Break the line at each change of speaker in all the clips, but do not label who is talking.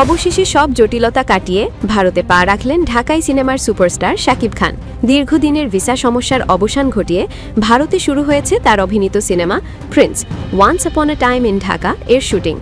অবশেষে সব জটিলতা কাটিয়ে ভারতে পা রাখলেন ঢাকাই সিনেমার সুপারস্টার শাকিব খান। দীর্ঘদিনের ভিসা সমস্যার অবসান ঘটিয়ে ভারতে শুরু হয়েছে তার অভিনীত cinema Prince once upon a time in Dhaka এর শুটিং।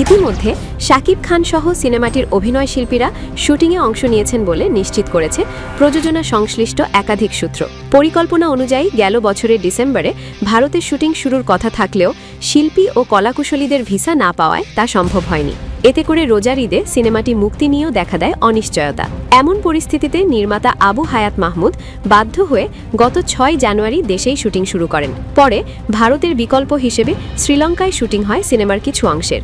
ইতিমধ্যে শাকিব খান সহ সিনেমাটির অভিনয় শিল্পীরা শুটিংয়ে অংশ নিয়েছেন বলে নিশ্চিত করেছে প্রযোজনা সংশ্লিষ্ট একাধিক সূত্র। পরিকল্পনা অনুযায়ী গেল বছরের ডিসেম্বরে ভারতে শুটিং শুরুর কথা থাকলেও শিল্পী ও কলাকুশলীদের ভিসা না পাওয়ায় তা সম্ভব হয়নি। এতে করে রোজার ঈদে সিনেমাটি মুক্তি নিয়েও দেখা দেয় অনিশ্চয়তা। এমন পরিস্থিতিতে নির্মাতা আবু হায়াত মাহমুদ বাধ্য হয়ে গত ৬ জানুয়ারি দেশেই শুটিং শুরু করেন। পরে ভারতের বিকল্প হিসেবে শ্রীলঙ্কায় শুটিং হয় সিনেমার কিছু অংশের।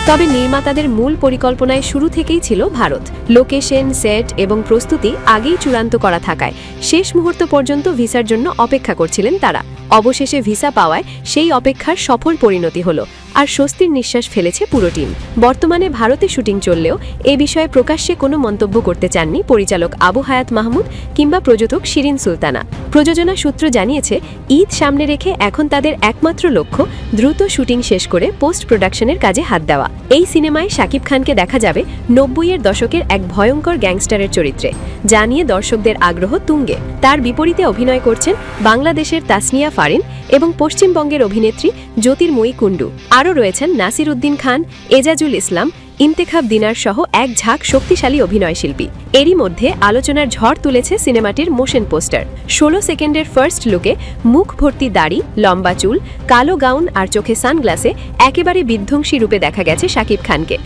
তবে নির্মাতাদের মূল পরিকল্পনায় শুরু থেকেই ছিল ভারত। লোকেশন, সেট এবং প্রস্তুতি আগেই চূড়ান্ত করা থাকায় শেষ মুহূর্ত পর্যন্ত ভিসার জন্য অপেক্ষা করছিলেন তারা। অবশেষে ভিসা পাওয়ায় সেই অপেক্ষার সফল পরিণতি হলো, আর স্বস্তির নিঃশ্বাস ফেলেছে পুরো টিম। বর্তমানে ভারতে শুটিং চললেও এ বিষয়ে প্রকাশ্যে কোনো মন্তব্য করতে চাননি পরিচালক আবু হায়াত মাহমুদ কিংবা প্রযোজক শিরিন সুলতানা। প্রযোজনা সূত্র জানিয়েছে, ঈদ সামনে রেখে এখন তাদের একমাত্র লক্ষ্য দ্রুত শুটিং শেষ করে পোস্ট প্রোডাকশনের কাজে হাত দেওয়া। এই সিনেমায় শাকিব খানকে দেখা যাবে ৯০-এর দশকের এক ভয়ঙ্কর গ্যাংস্টারের চরিত্রে, যা নিয়ে দর্শকদের আগ্রহ তুঙ্গে। তার বিপরীতে অভিনয় করছেন বাংলাদেশের তাসনিয়া ফারিন এবং পশ্চিমবঙ্গের অভিনেত্রী জ্যোতির্ময়ী কুণ্ডু। আরও রয়েছেন নাসির উদ্দিন খান, এজাজুল ইসলাম, ইন্তেখাব দিনার সহ এক ঝাঁক শক্তিশালী অভিনয়শিল্পী। এরই মধ্যে আলোচনার ঝড় তুলেছে সিনেমাটির মোশন পোস্টার। ১৬ সেকেন্ডের ফার্স্ট লুকে মুখ ভর্তি দাড়ি, লম্বা চুল, কালো গাউন আর চোখে সানগ্লাসে একেবারে বিধ্বংসী রূপে দেখা গেছে শাকিব খানকে।